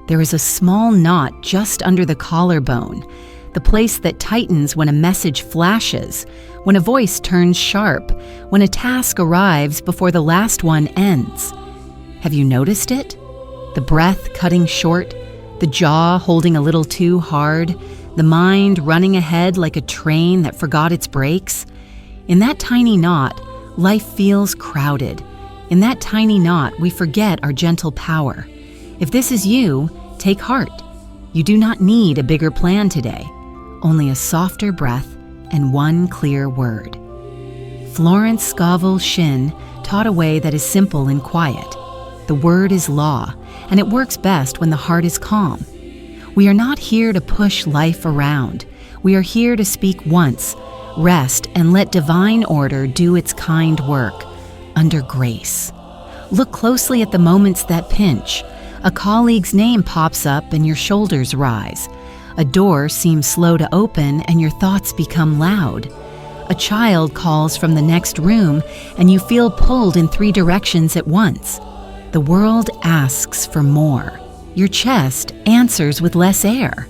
There is a small knot just under the collarbone, the place that tightens when a message flashes, when a voice turns sharp, when a task arrives before the last one ends. Have you noticed it? The breath cutting short, the jaw holding a little too hard, the mind running ahead like a train that forgot its brakes. In that tiny knot, life feels crowded. In that tiny knot, we forget our gentle power. If this is you, take heart. You do not need a bigger plan today, only a softer breath and one clear word. Florence Scovel Shinn taught a way that is simple and quiet. The word is law, and it works best when the heart is calm. We are not here to push life around. We are here to speak once, rest, and let divine order do its kind work, under grace. Look closely at the moments that pinch. A colleague's name pops up and your shoulders rise. A door seems slow to open and your thoughts become loud. A child calls from the next room and you feel pulled in 3 directions at once. The world asks for more. Your chest answers with less air.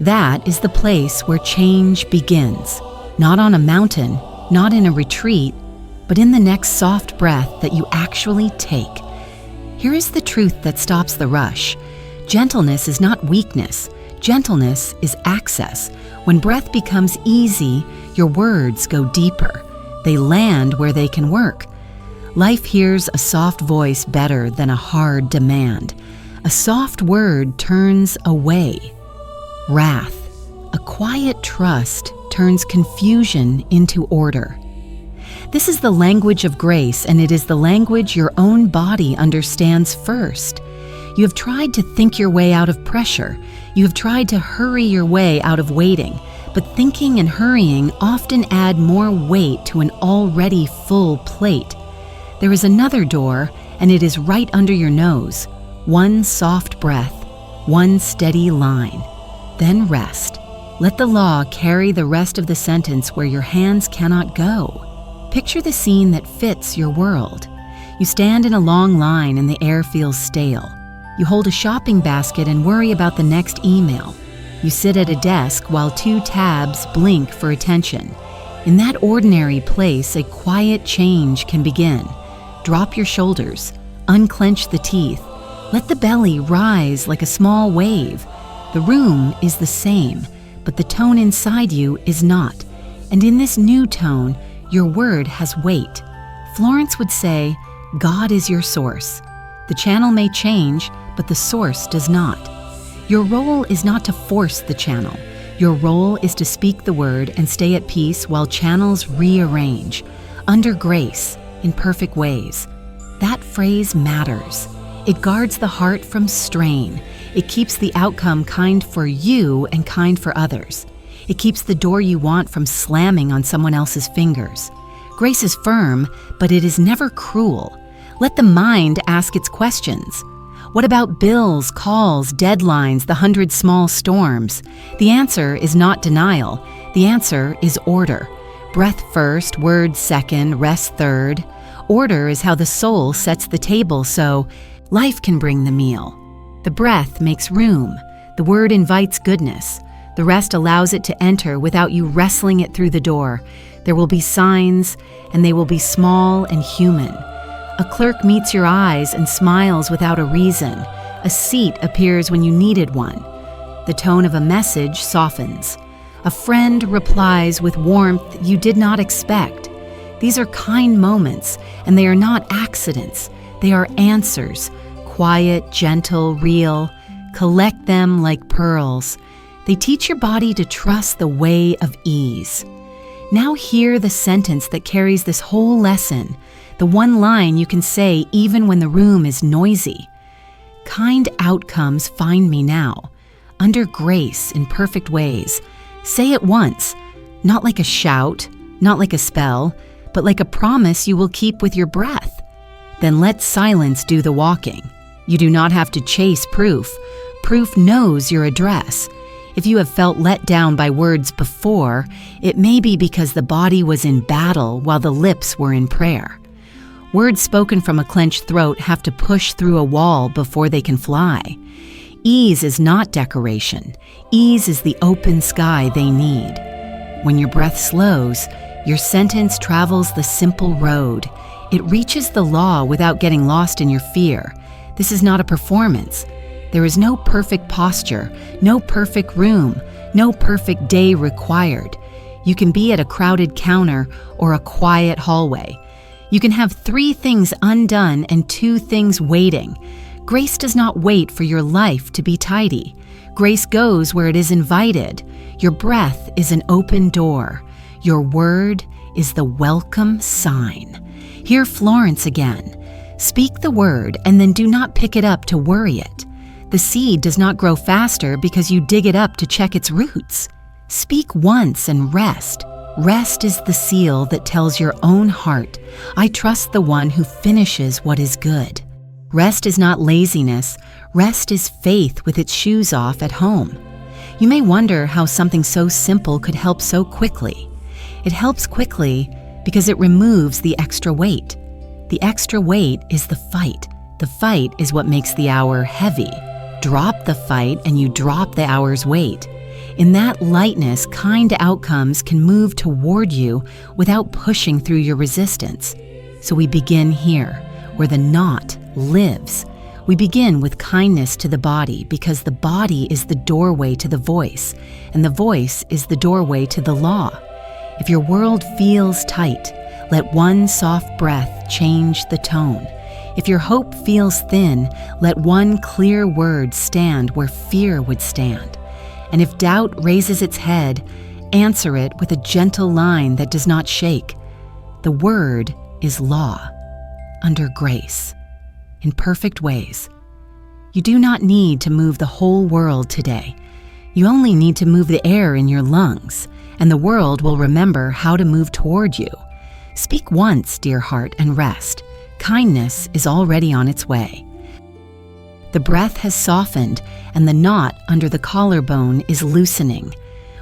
That is the place where change begins. Not on a mountain, not in a retreat, but in the next soft breath that you actually take. Here is the truth that stops the rush. Gentleness is not weakness. Gentleness is access. When breath becomes easy, your words go deeper. They land where they can work. Life hears a soft voice better than a hard demand. A soft word turns away. Wrath, a quiet trust, turns confusion into order. This is the language of grace, and it is the language your own body understands first. You have tried to think your way out of pressure. You have tried to hurry your way out of waiting, but thinking and hurrying often add more weight to an already full plate. There is another door, and it is right under your nose. One soft breath, one steady line. Then rest. Let the law carry the rest of the sentence where your hands cannot go. Picture the scene that fits your world. You stand in a long line and the air feels stale. You hold a shopping basket and worry about the next email. You sit at a desk while 2 tabs blink for attention. In that ordinary place, a quiet change can begin. Drop your shoulders, unclench the teeth. Let the belly rise like a small wave. The room is the same, but the tone inside you is not. And in this new tone, your word has weight. Florence would say, God is your source. The channel may change, but the source does not. Your role is not to force the channel. Your role is to speak the word and stay at peace while channels rearrange, under grace, in perfect ways. That phrase matters. It guards the heart from strain. It keeps the outcome kind for you and kind for others. It keeps the door you want from slamming on someone else's fingers. Grace is firm, but it is never cruel. Let the mind ask its questions. What about bills, calls, deadlines, the 100 small storms? The answer is not denial. The answer is order. Breath first, word second, rest third. Order is how the soul sets the table so life can bring the meal. The breath makes room. The word invites goodness. The rest allows it to enter without you wrestling it through the door. There will be signs, and they will be small and human. A clerk meets your eyes and smiles without a reason. A seat appears when you needed one. The tone of a message softens. A friend replies with warmth you did not expect. These are kind moments, and they are not accidents. They are answers, quiet, gentle, real. Collect them like pearls. They teach your body to trust the way of ease. Now hear the sentence that carries this whole lesson, the one line you can say even when the room is noisy. Kind outcomes find me now, under grace in perfect ways. Say it once, not like a shout, not like a spell, but like a promise you will keep with your breath. Then let silence do the walking. You do not have to chase proof. Proof knows your address. If you have felt let down by words before, it may be because the body was in battle while the lips were in prayer. Words spoken from a clenched throat have to push through a wall before they can fly. Ease is not decoration. Ease is the open sky they need. When your breath slows, your sentence travels the simple road. It reaches the law without getting lost in your fear. This is not a performance. There is no perfect posture, no perfect room, no perfect day required. You can be at a crowded counter or a quiet hallway. You can have 3 things undone and 2 things waiting. Grace does not wait for your life to be tidy. Grace goes where it is invited. Your breath is an open door. Your word is the welcome sign. Hear Florence again. Speak the word and then do not pick it up to worry it. The seed does not grow faster because you dig it up to check its roots. Speak once and rest. Rest is the seal that tells your own heart, I trust the one who finishes what is good. Rest is not laziness. Rest is faith with its shoes off at home. You may wonder how something so simple could help so quickly. It helps quickly because it removes the extra weight. The extra weight is the fight. The fight is what makes the hour heavy. Drop the fight and you drop the hour's weight. In that lightness, kind outcomes can move toward you without pushing through your resistance. So we begin here, where the not lives. We begin with kindness to the body because the body is the doorway to the voice, and the voice is the doorway to the law. If your world feels tight, let one soft breath change the tone. If your hope feels thin, let one clear word stand where fear would stand. And if doubt raises its head, answer it with a gentle line that does not shake. The word is law, under grace, in perfect ways. You do not need to move the whole world today. You only need to move the air in your lungs, and the world will remember how to move toward you. Speak once, dear heart, and rest. Kindness is already on its way. The breath has softened, and the knot under the collarbone is loosening.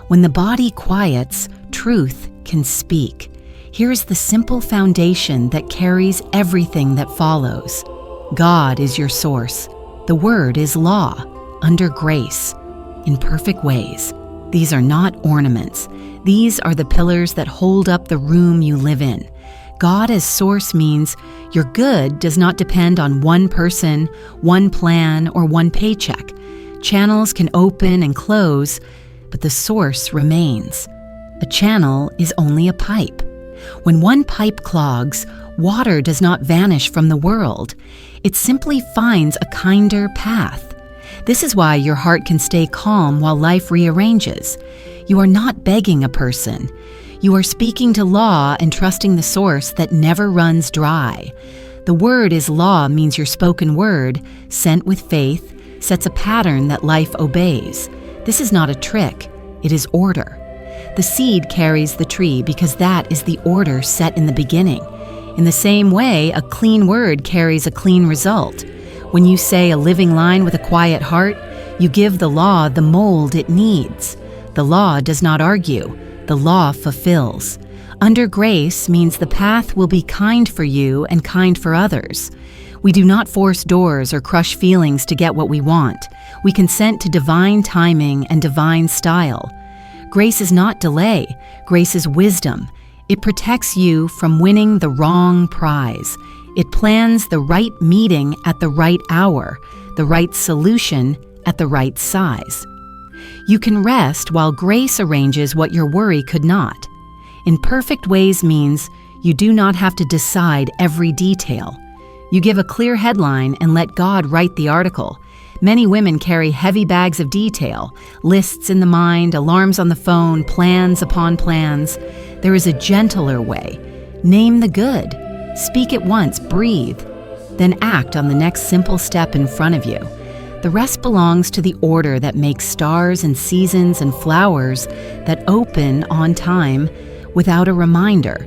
When the body quiets, truth can speak. Here is the simple foundation that carries everything that follows. God is your source. The word is law, under grace, in perfect ways. These are not ornaments. These are the pillars that hold up the room you live in. God as source means your good does not depend on one person, one plan, or one paycheck. Channels can open and close, but the source remains. A channel is only a pipe. When one pipe clogs, water does not vanish from the world. It simply finds a kinder path. This is why your heart can stay calm while life rearranges. You are not begging a person. You are speaking to law and trusting the source that never runs dry. The word is law means your spoken word, sent with faith, sets a pattern that life obeys. This is not a trick, it is order. The seed carries the tree because that is the order set in the beginning. In the same way, a clean word carries a clean result. When you say a living line with a quiet heart, you give the law the mold it needs. The law does not argue. The law fulfills. Under grace means the path will be kind for you and kind for others. We do not force doors or crush feelings to get what we want. We consent to divine timing and divine style. Grace is not delay. Grace is wisdom. It protects you from winning the wrong prize. It plans the right meeting at the right hour, the right solution at the right size. You can rest while grace arranges what your worry could not. In perfect ways means you do not have to decide every detail. You give a clear headline and let God write the article. Many women carry heavy bags of detail, lists in the mind, alarms on the phone, plans upon plans. There is a gentler way. Name the good. Speak it once, breathe. Then act on the next simple step in front of you. The rest belongs to the order that makes stars and seasons and flowers that open on time without a reminder.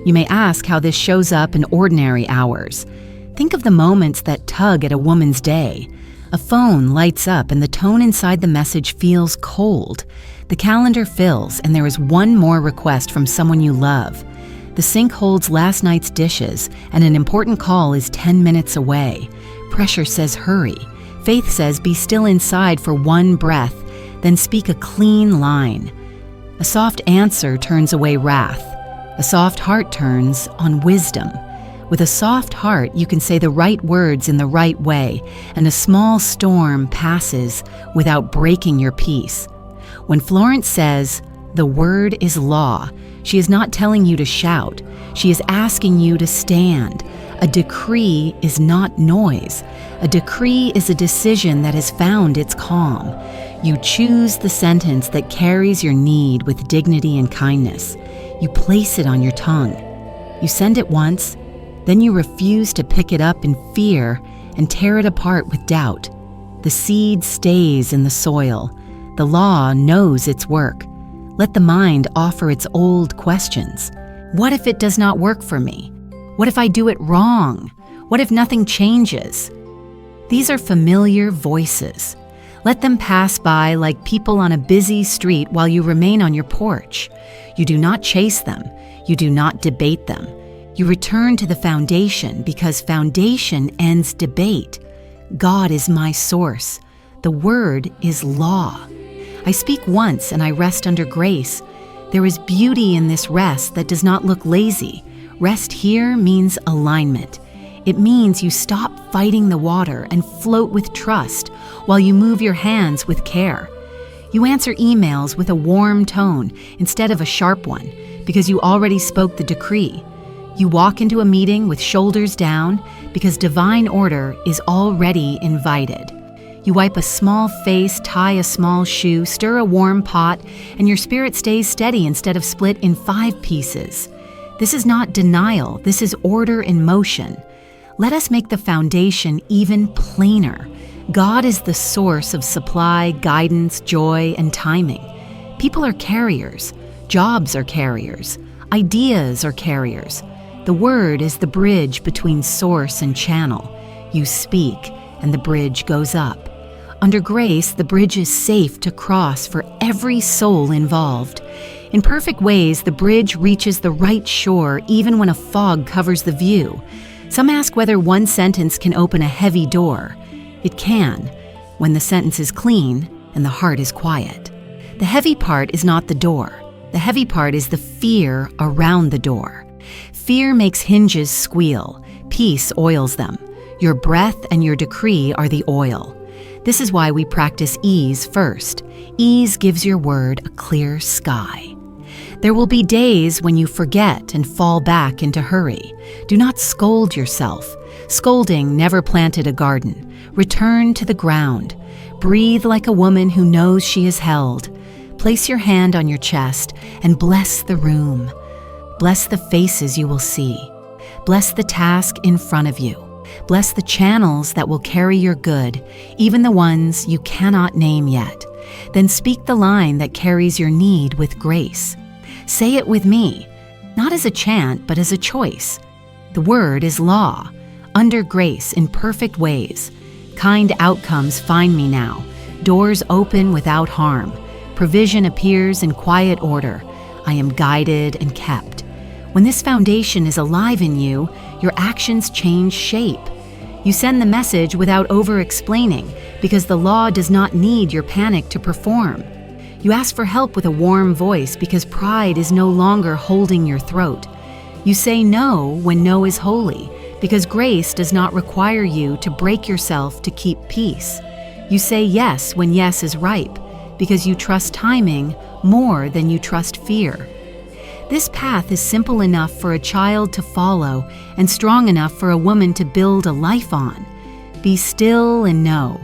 You may ask how this shows up in ordinary hours. Think of the moments that tug at a woman's day. A phone lights up and the tone inside the message feels cold. The calendar fills and there is one more request from someone you love. The sink holds last night's dishes and an important call is 10 minutes away. Pressure says hurry. Faith says, be still inside for one breath, then speak a clean line. A soft answer turns away wrath. A soft heart turns on wisdom. With a soft heart, you can say the right words in the right way, and a small storm passes without breaking your peace. When Florence says, the word is law, she is not telling you to shout. She is asking you to stand. A decree is not noise. A decree is a decision that has found its calm. You choose the sentence that carries your need with dignity and kindness. You place it on your tongue. You send it once, then you refuse to pick it up in fear and tear it apart with doubt. The seed stays in the soil. The law knows its work. Let the mind offer its old questions. What if it does not work for me? What if I do it wrong? What if nothing changes? These are familiar voices. Let them pass by like people on a busy street while you remain on your porch. You do not chase them. You do not debate them. You return to the foundation because foundation ends debate. God is my source. The word is law. I speak once and I rest under grace. There is beauty in this rest that does not look lazy. Rest here means alignment. It means you stop fighting the water and float with trust while you move your hands with care. You answer emails with a warm tone instead of a sharp one because you already spoke the decree. You walk into a meeting with shoulders down because divine order is already invited. You wipe a small face, tie a small shoe, stir a warm pot, and your spirit stays steady instead of split in 5 pieces. This is not denial, this is order in motion. Let us make the foundation even plainer. God is the source of supply, guidance, joy, and timing. People are carriers. Jobs are carriers. Ideas are carriers. The word is the bridge between source and channel. You speak, and the bridge goes up. Under grace, the bridge is safe to cross for every soul involved. In perfect ways, the bridge reaches the right shore even when a fog covers the view. Some ask whether one sentence can open a heavy door. It can, when the sentence is clean and the heart is quiet. The heavy part is not the door. The heavy part is the fear around the door. Fear makes hinges squeal. Peace oils them. Your breath and your decree are the oil. This is why we practice ease first. Ease gives your word a clear sky. There will be days when you forget and fall back into hurry. Do not scold yourself. Scolding never planted a garden. Return to the ground. Breathe like a woman who knows she is held. Place your hand on your chest and bless the room. Bless the faces you will see. Bless the task in front of you. Bless the channels that will carry your good, even the ones you cannot name yet. Then speak the line that carries your need with grace. Say it with me, not as a chant, but as a choice. The word is law, under grace in perfect ways. Kind outcomes find me now. Doors open without harm. Provision appears in quiet order. I am guided and kept. When this foundation is alive in you, your actions change shape. You send the message without over-explaining because the law does not need your panic to perform. You ask for help with a warm voice because pride is no longer holding your throat. You say no when no is holy because grace does not require you to break yourself to keep peace. You say yes when yes is ripe because you trust timing more than you trust fear. This path is simple enough for a child to follow and strong enough for a woman to build a life on. Be still and know.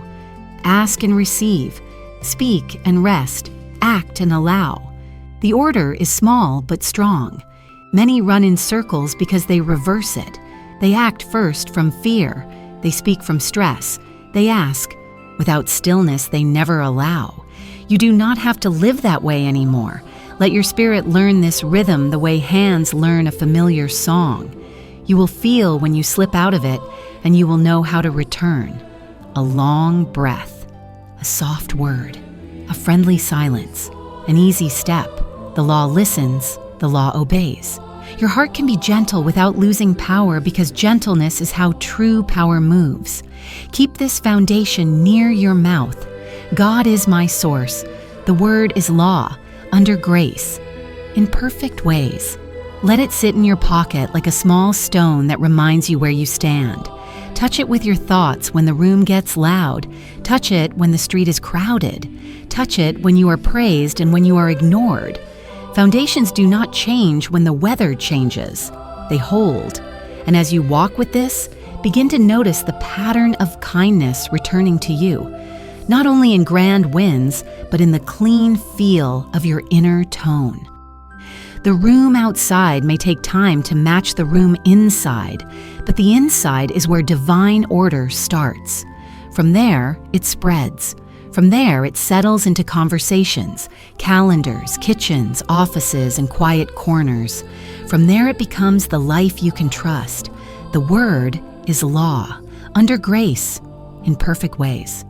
Ask and receive. Speak and rest. Act and allow. The order is small but strong. Many run in circles because they reverse it. They act first from fear. They speak from stress. They ask. Without stillness, they never allow. You do not have to live that way anymore. Let your spirit learn this rhythm the way hands learn a familiar song. You will feel when you slip out of it, and you will know how to return. A long breath, a soft word, a friendly silence, an easy step. The law listens, the law obeys. Your heart can be gentle without losing power because gentleness is how true power moves. Keep this foundation near your mouth. God is my source. The word is law, under grace, in perfect ways. Let it sit in your pocket like a small stone that reminds you where you stand. Touch it with your thoughts when the room gets loud. Touch it when the street is crowded. Touch it when you are praised and when you are ignored. Foundations do not change when the weather changes. They hold. And as you walk with this, begin to notice the pattern of kindness returning to you, not only in grand winds, but in the clean feel of your inner tone. The room outside may take time to match the room inside, but the inside is where divine order starts. From there, it spreads. From there, it settles into conversations, calendars, kitchens, offices, and quiet corners. From there, it becomes the life you can trust. The word is law, under grace, in perfect ways.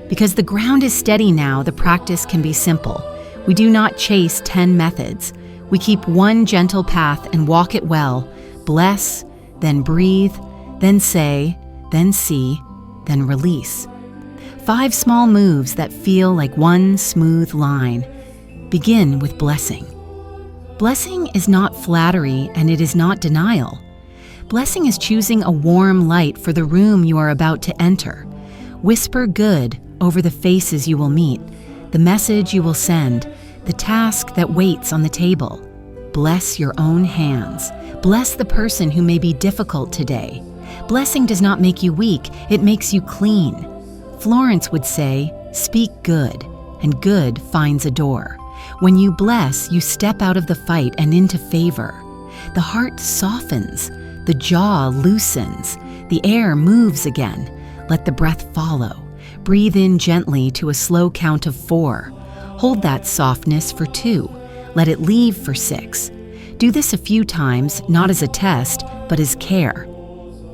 Because the ground is steady now, the practice can be simple. We do not chase 10 methods. We keep one gentle path and walk it well. Bless, then breathe, then say, then see, then release. 5 small moves that feel like one smooth line. Begin with blessing. Blessing is not flattery and it is not denial. Blessing is choosing a warm light for the room you are about to enter. Whisper good over the faces you will meet, the message you will send, the task that waits on the table. Bless your own hands. Bless the person who may be difficult today. Blessing does not make you weak, it makes you clean. Florence would say, speak good, and good finds a door. When you bless, you step out of the fight and into favor. The heart softens, the jaw loosens, the air moves again. Let the breath follow. Breathe in gently to a slow count of 4. Hold that softness for 2. Let it leave for 6. Do this a few times, not as a test, but as care.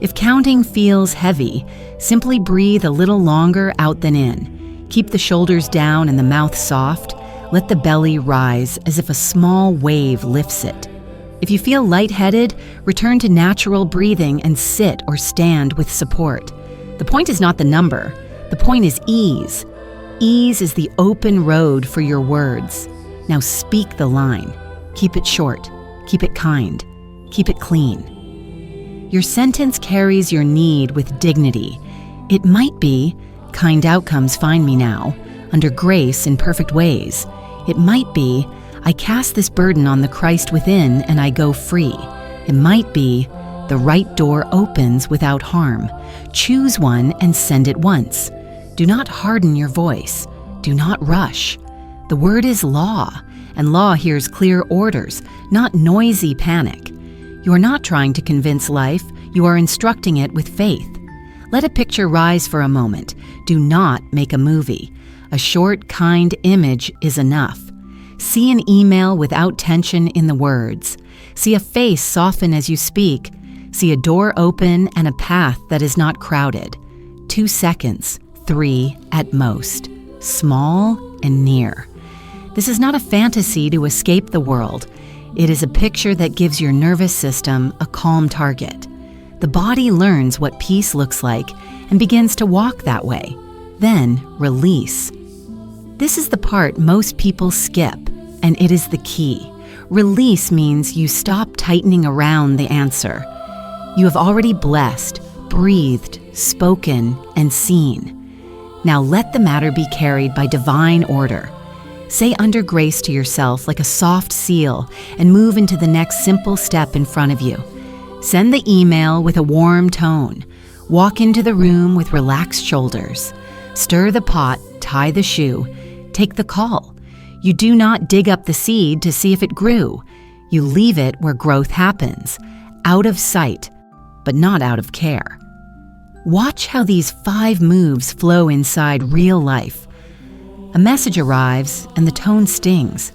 If counting feels heavy, simply breathe a little longer out than in. Keep the shoulders down and the mouth soft. Let the belly rise as if a small wave lifts it. If you feel lightheaded, return to natural breathing and sit or stand with support. The point is not the number. The point is ease. Ease is the open road for your words. Now speak the line. Keep it short. Keep it kind. Keep it clean. Your sentence carries your need with dignity. It might be, kind outcomes find me now, under grace in perfect ways. It might be, I cast this burden on the Christ within and I go free. It might be, the right door opens without harm. Choose one and send it once. Do not harden your voice. Do not rush. The word is law, and law hears clear orders, not noisy panic. You are not trying to convince life, you are instructing it with faith. Let a picture rise for a moment. Do not make a movie. A short, kind image is enough. See an email without tension in the words. See a face soften as you speak. See a door open and a path that is not crowded. 2 seconds, 3 at most. Small and near. This is not a fantasy to escape the world. It is a picture that gives your nervous system a calm target. The body learns what peace looks like and begins to walk that way. Then release. This is the part most people skip, and it is the key. Release means you stop tightening around the answer. You have already blessed, breathed, spoken, and seen. Now let the matter be carried by divine order. Say under grace to yourself like a soft seal and move into the next simple step in front of you. Send the email with a warm tone. Walk into the room with relaxed shoulders. Stir the pot, tie the shoe, take the call. You do not dig up the seed to see if it grew. You leave it where growth happens, out of sight, but not out of care. Watch how these 5 moves flow inside real life. A message arrives and the tone stings.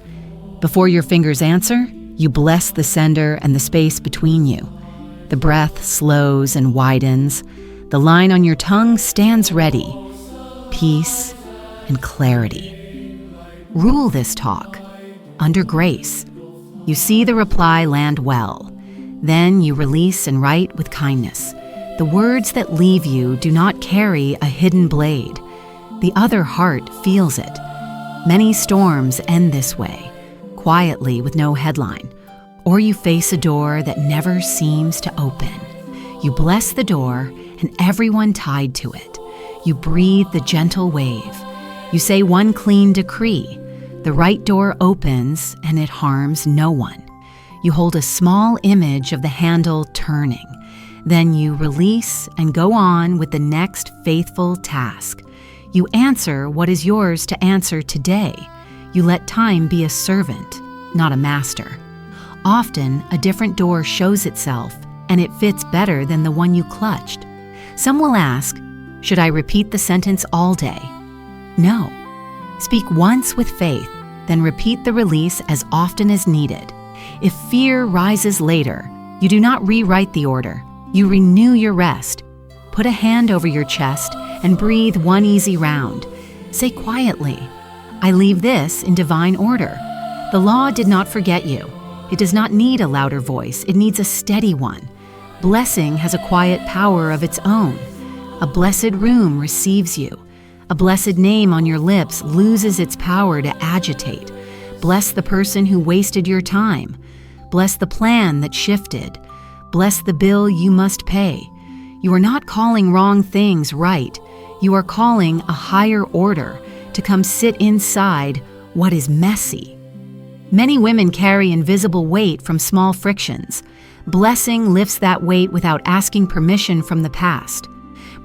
Before your fingers answer, you bless the sender and the space between you. The breath slows and widens. The line on your tongue stands ready. Peace and clarity. Rule this talk under grace. You see the reply land well. Then you release and write with kindness. The words that leave you do not carry a hidden blade. The other heart feels it. Many storms end this way, quietly with no headline. Or you face a door that never seems to open. You bless the door and everyone tied to it. You breathe the gentle wave. You say one clean decree. The right door opens and it harms no one. You hold a small image of the handle turning. Then you release and go on with the next faithful task. You answer what is yours to answer today. You let time be a servant, not a master. Often, a different door shows itself, and it fits better than the one you clutched. Some will ask, should I repeat the sentence all day? No. Speak once with faith, then repeat the release as often as needed. If fear rises later, you do not rewrite the order. You renew your rest. Put a hand over your chest and breathe one easy round. Say quietly, I leave this in divine order. The law did not forget you. It does not need a louder voice. It needs a steady one. Blessing has a quiet power of its own. A blessed room receives you. A blessed name on your lips loses its power to agitate. Bless the person who wasted your time. Bless the plan that shifted. Bless the bill you must pay. You are not calling wrong things right. You are calling a higher order to come sit inside what is messy. Many women carry invisible weight from small frictions. Blessing lifts that weight without asking permission from the past.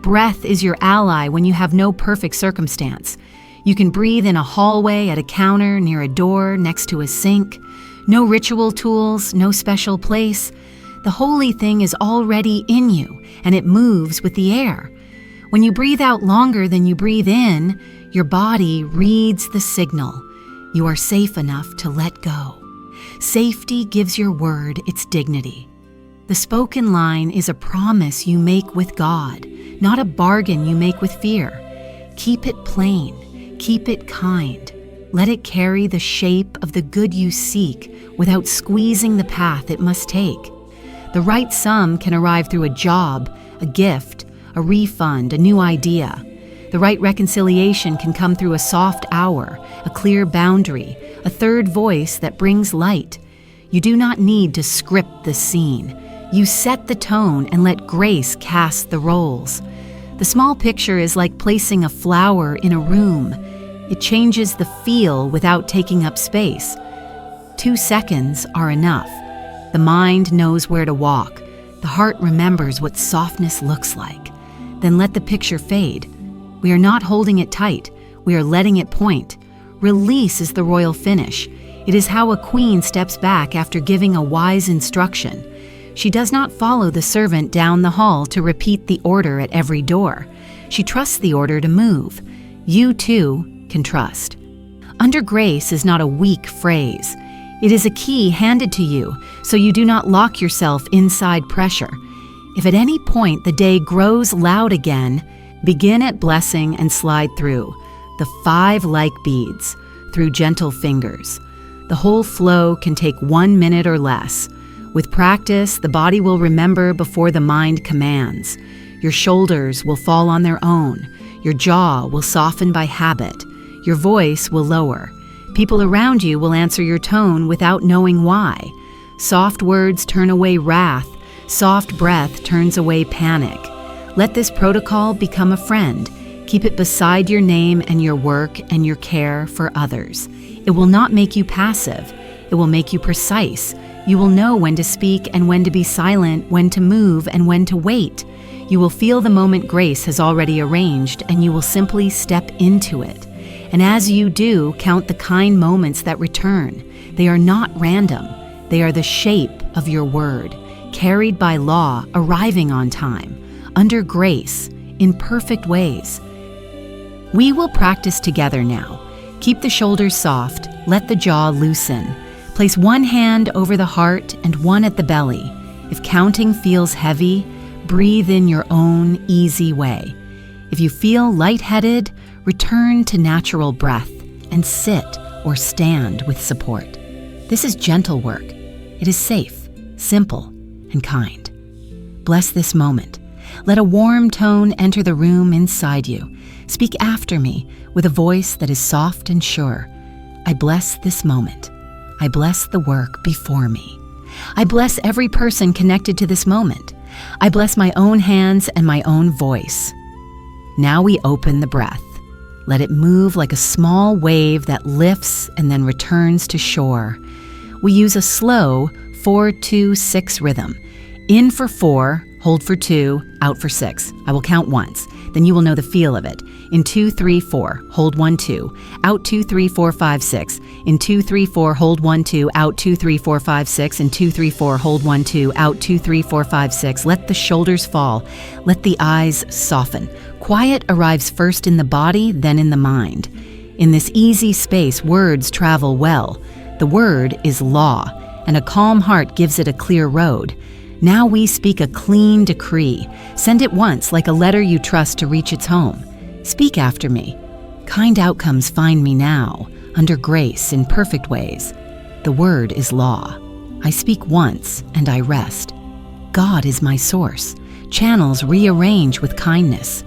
Breath is your ally when you have no perfect circumstance. You can breathe in a hallway, at a counter, near a door, next to a sink. No ritual tools, no special place. The holy thing is already in you, and it moves with the air. When you breathe out longer than you breathe in, your body reads the signal. You are safe enough to let go. Safety gives your word its dignity. The spoken line is a promise you make with God, not a bargain you make with fear. Keep it plain, keep it kind. Let it carry the shape of the good you seek without squeezing the path it must take. The right sum can arrive through a job, a gift, a refund, a new idea. The right reconciliation can come through a soft hour, a clear boundary, a third voice that brings light. You do not need to script the scene. You set the tone and let grace cast the roles. The small picture is like placing a flower in a room. It changes the feel without taking up space. 2 seconds are enough. The mind knows where to walk. The heart remembers what softness looks like. Then let the picture fade. We are not holding it tight. We are letting it point. Release is the royal finish. It is how a queen steps back after giving a wise instruction. She does not follow the servant down the hall to repeat the order at every door. She trusts the order to move. You, too, can trust. Under grace is not a weak phrase. It is a key handed to you, so you do not lock yourself inside pressure. If at any point the day grows loud again, begin at blessing and slide through the 5 like beads, through gentle fingers. The whole flow can take 1 minute or less. With practice, the body will remember before the mind commands. Your shoulders will fall on their own. Your jaw will soften by habit. Your voice will lower. People around you will answer your tone without knowing why. Soft words turn away wrath. Soft breath turns away panic. Let this protocol become a friend. Keep it beside your name and your work and your care for others. It will not make you passive. It will make you precise. You will know when to speak and when to be silent, when to move and when to wait. You will feel the moment grace has already arranged, and you will simply step into it. And as you do, count the kind moments that return. They are not random. They are the shape of your word, carried by law, arriving on time, under grace, in perfect ways. We will practice together now. Keep the shoulders soft, let the jaw loosen. Place one hand over the heart and one at the belly. If counting feels heavy, breathe in your own easy way. If you feel lightheaded, return to natural breath and sit or stand with support. This is gentle work. It is safe, simple, and kind. Bless this moment. Let a warm tone enter the room inside you. Speak after me with a voice that is soft and sure. I bless this moment. I bless the work before me. I bless every person connected to this moment. I bless my own hands and my own voice. Now we open the breath. Let it move like a small wave that lifts and then returns to shore. We use a slow 4-2-6 rhythm. In for 4, hold for 2, out for 6. I will count once. Then you will know the feel of it. In 2, 3, 4, hold 1, 2, out 2, 3, 4, 5, 6. In 2, 3, 4, hold 1, 2, out 2, 3, 4, 5, 6. In 2, 3, 4, hold 1, 2, out 2, 3, 4, 5, 6. Let the shoulders fall. Let the eyes soften. Quiet arrives first in the body, then in the mind. In this easy space, words travel well. The word is law, and a calm heart gives it a clear road. Now we speak a clean decree. Send it once like a letter you trust to reach its home. Speak after me. Kind outcomes find me now, under grace in perfect ways. The word is law. I speak once and I rest. God is my source. Channels rearrange with kindness.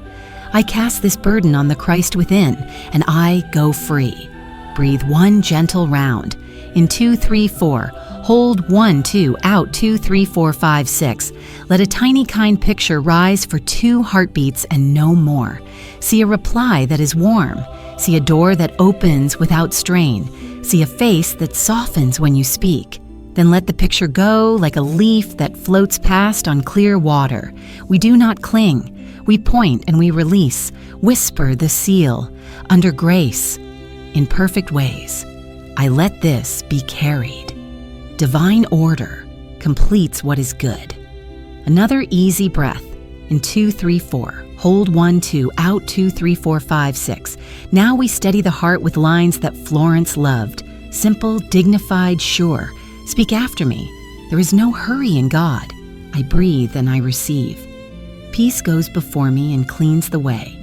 I cast this burden on the Christ within, and I go free. Breathe one gentle round. In 2, 3, 4, hold 1, 2, out 2, 3, 4, 5, 6. Let a tiny kind picture rise for 2 heartbeats and no more. See a reply that is warm. See a door that opens without strain. See a face that softens when you speak. Then let the picture go like a leaf that floats past on clear water. We do not cling. We point and we release. Whisper the seal. Under grace. In perfect ways. I let this be carried. Divine order completes what is good. Another easy breath. In 2, 3, 4. Hold 1, 2, out 2, 3, 4, 5, 6. Now we steady the heart with lines that Florence loved. Simple, dignified, sure. Speak after me. There is no hurry in God. I breathe and I receive. Peace goes before me and cleans the way.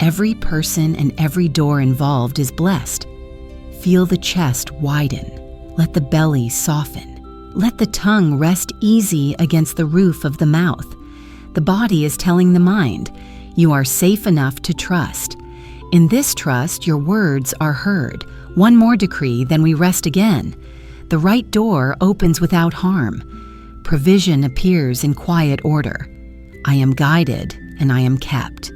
Every person and every door involved is blessed. Feel the chest widen. Let the belly soften. Let the tongue rest easy against the roof of the mouth. The body is telling the mind, you are safe enough to trust. In this trust, your words are heard. One more decree, then we rest again. The right door opens without harm. Provision appears in quiet order. I am guided and I am kept.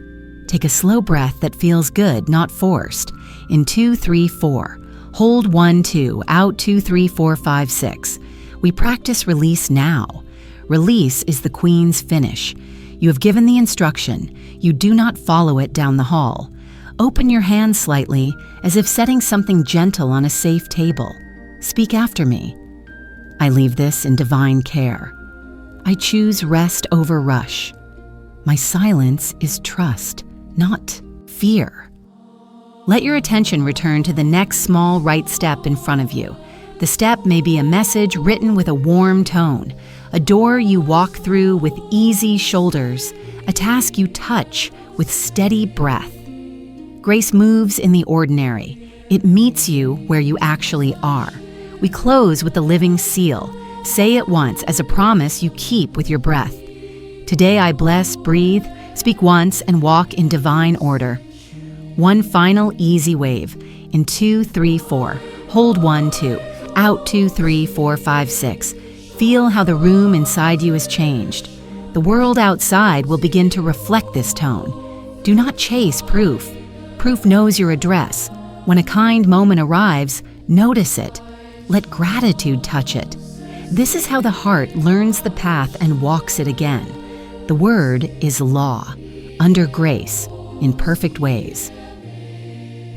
Take a slow breath that feels good, not forced. In 2, 3, 4. Hold 1, 2, out 2, 3, 4, 5, 6. We practice release now. Release is the Queen's finish. You have given the instruction. You do not follow it down the hall. Open your hands slightly, as if setting something gentle on a safe table. Speak after me. I leave this in divine care. I choose rest over rush. My silence is trust, not fear. Let your attention return to the next small right step in front of you. The step may be a message written with a warm tone, a door you walk through with easy shoulders, a task you touch with steady breath. Grace moves in the ordinary. It meets you where you actually are. We close with the living seal. Say it once as a promise you keep with your breath. Today I bless, breathe, speak once, and walk in divine order. One final easy wave. In 2, 3, 4. Hold 1, 2. Out 2, 3, 4, 5, 6. Feel how the room inside you has changed. The world outside will begin to reflect this tone. Do not chase proof. Proof knows your address. When a kind moment arrives, notice it. Let gratitude touch it. This is how the heart learns the path and walks it again. The word is law, under grace, in perfect ways.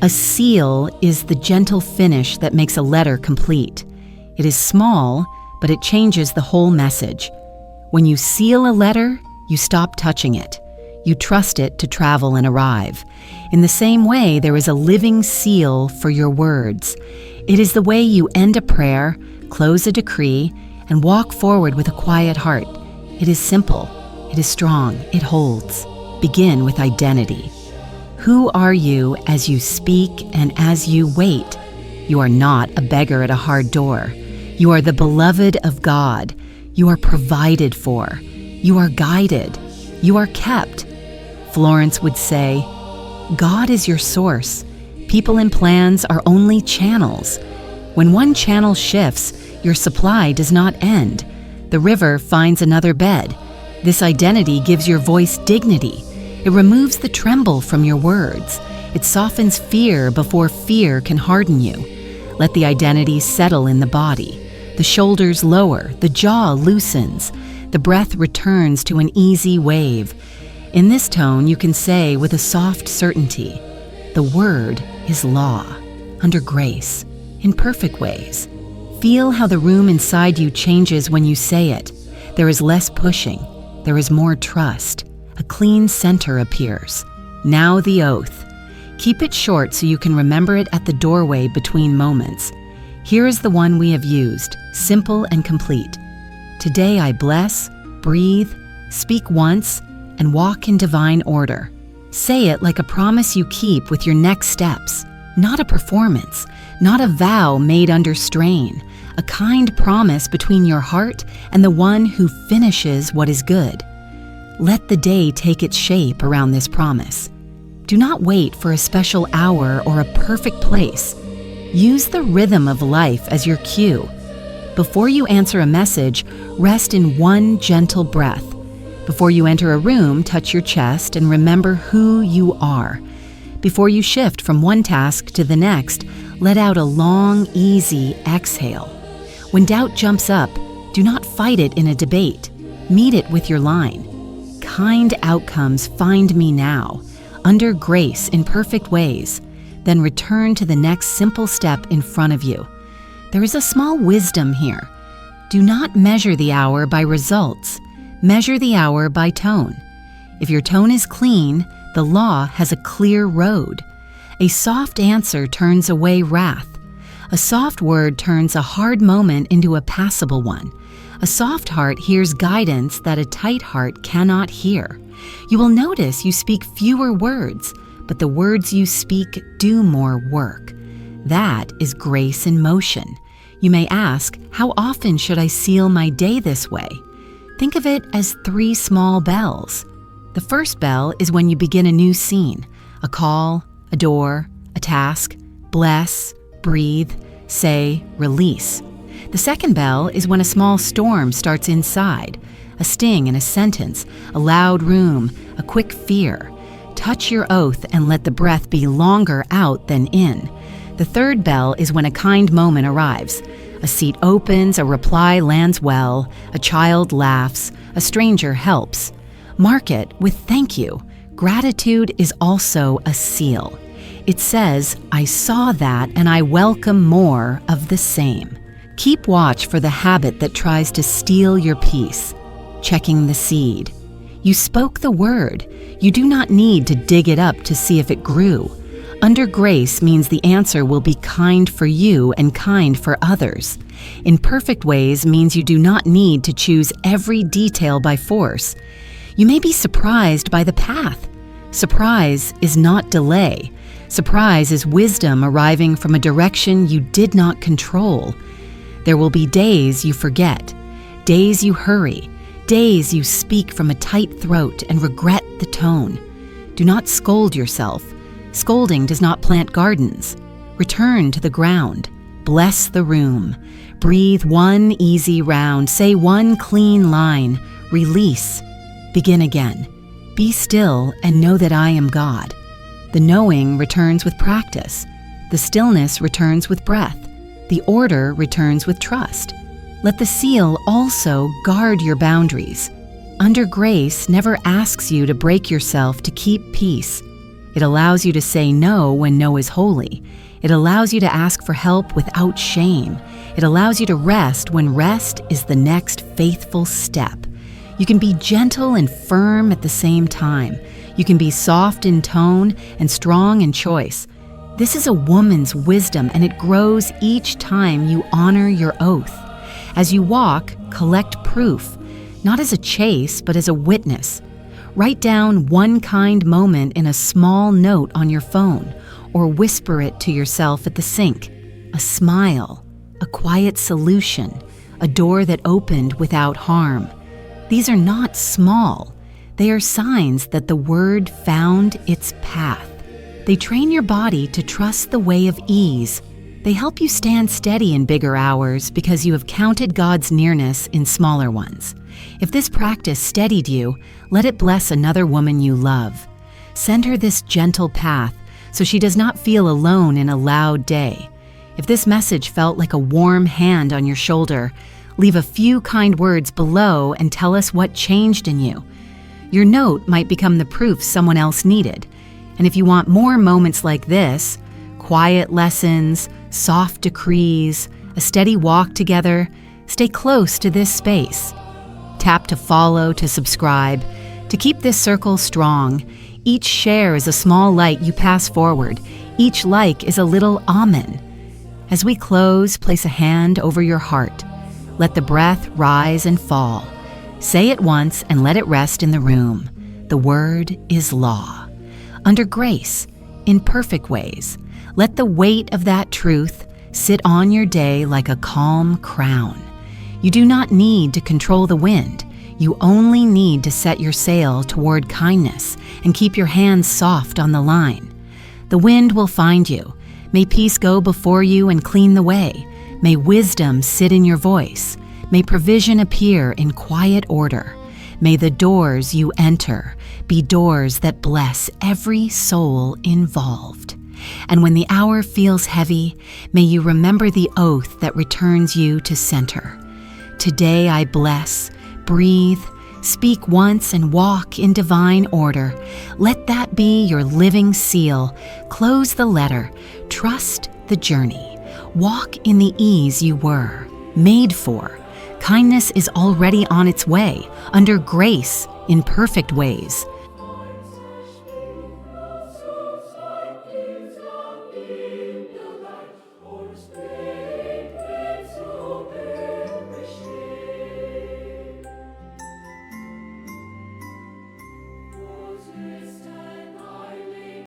A seal is the gentle finish that makes a letter complete. It is small, but it changes the whole message. When you seal a letter, you stop touching it. You trust it to travel and arrive. In the same way, there is a living seal for your words. It is the way you end a prayer, close a decree, and walk forward with a quiet heart. It is simple. It is strong. It holds. Begin with identity. Who are you as you speak and as you wait? You are not a beggar at a hard door. You are the beloved of God. You are provided for. You are guided. You are kept. Florence would say, God is your source. People and plans are only channels. When one channel shifts, your supply does not end. The river finds another bed. This identity gives your voice dignity. It removes the tremble from your words. It softens fear before fear can harden you. Let the identity settle in the body. The shoulders lower, the jaw loosens. The breath returns to an easy wave. In this tone, you can say with a soft certainty, the word is law, under grace, in perfect ways. Feel how the room inside you changes when you say it. There is less pushing. There is more trust. A clean center appears. Now the oath. Keep it short so you can remember it at the doorway between moments. Here is the one we have used, simple and complete. Today I bless, breathe, speak once, and walk in divine order. Say it like a promise you keep with your next steps, not a performance, not a vow made under strain, a kind promise between your heart and the one who finishes what is good. Let the day take its shape around this promise. Do not wait for a special hour or a perfect place. Use the rhythm of life as your cue. Before you answer a message, rest in one gentle breath. Before you enter a room, touch your chest and remember who you are. Before you shift from one task to the next, let out a long, easy exhale. When doubt jumps up, do not fight it in a debate. Meet it with your line. Kind outcomes find me now, under grace in perfect ways. Then return to the next simple step in front of you. There is a small wisdom here. Do not measure the hour by results. Measure the hour by tone. If your tone is clean, the law has a clear road. A soft answer turns away wrath. A soft word turns a hard moment into a passable one. A soft heart hears guidance that a tight heart cannot hear. You will notice you speak fewer words, but the words you speak do more work. That is grace in motion. You may ask, how often should I seal my day this way? Think of it as 3 small bells. The first bell is when you begin a new scene, a call, a door, a task, bless, breathe, say, release. The second bell is when a small storm starts inside, a sting in a sentence, a loud room, a quick fear. Touch your oath and let the breath be longer out than in. The third bell is when a kind moment arrives. A seat opens, a reply lands well, a child laughs, a stranger helps. Mark it with thank you. Gratitude is also a seal. It says, I saw that and I welcome more of the same. Keep watch for the habit that tries to steal your peace. Checking the seed. You spoke the word. You do not need to dig it up to see if it grew. Under grace means the answer will be kind for you and kind for others. In perfect ways means you do not need to choose every detail by force. You may be surprised by the path. Surprise is not delay. Surprise is wisdom arriving from a direction you did not control. There will be days you forget, days you hurry, days you speak from a tight throat and regret the tone. Do not scold yourself. Scolding does not plant gardens. Return to the ground. Bless the room. Breathe one easy round. Say one clean line. Release. Begin again. Be still and know that I am God. The knowing returns with practice. The stillness returns with breath. The order returns with trust. Let the seal also guard your boundaries. Under grace never asks you to break yourself to keep peace. It allows you to say no when no is holy. It allows you to ask for help without shame. It allows you to rest when rest is the next faithful step. You can be gentle and firm at the same time. You can be soft in tone and strong in choice. This is a woman's wisdom, and it grows each time you honor your oath. As you walk, collect proof, not as a chase, but as a witness. Write down one kind moment in a small note on your phone, or whisper it to yourself at the sink. a smile, a quiet solution, a door that opened without harm. These are not small. They are signs that the word found its path. They train your body to trust the way of ease. They help you stand steady in bigger hours because you have counted God's nearness in smaller ones. If this practice steadied you, let it bless another woman you love. Send her this gentle path so she does not feel alone in a loud day. If this message felt like a warm hand on your shoulder, leave a few kind words below and tell us what changed in you. Your note might become the proof someone else needed. And if you want more moments like this, quiet lessons, soft decrees, a steady walk together, stay close to this space. Tap to follow, to subscribe, to keep this circle strong. Each share is a small light you pass forward. Each like is a little amen. As we close, place a hand over your heart. Let the breath rise and fall. Say it once and let it rest in the room. The word is law. Under grace, in perfect ways, let the weight of that truth sit on your day like a calm crown. You do not need to control the wind. You only need to set your sail toward kindness and keep your hands soft on the line. The wind will find you. May peace go before you and clean the way. May wisdom sit in your voice. May provision appear in quiet order. May the doors you enter be doors that bless every soul involved. And when the hour feels heavy, may you remember the oath that returns you to center. Today I bless, breathe, speak once and walk in divine order. Let that be your living seal. Close the letter. Trust the journey. Walk in the ease you were made for. Kindness is already on its way, under grace, in perfect ways.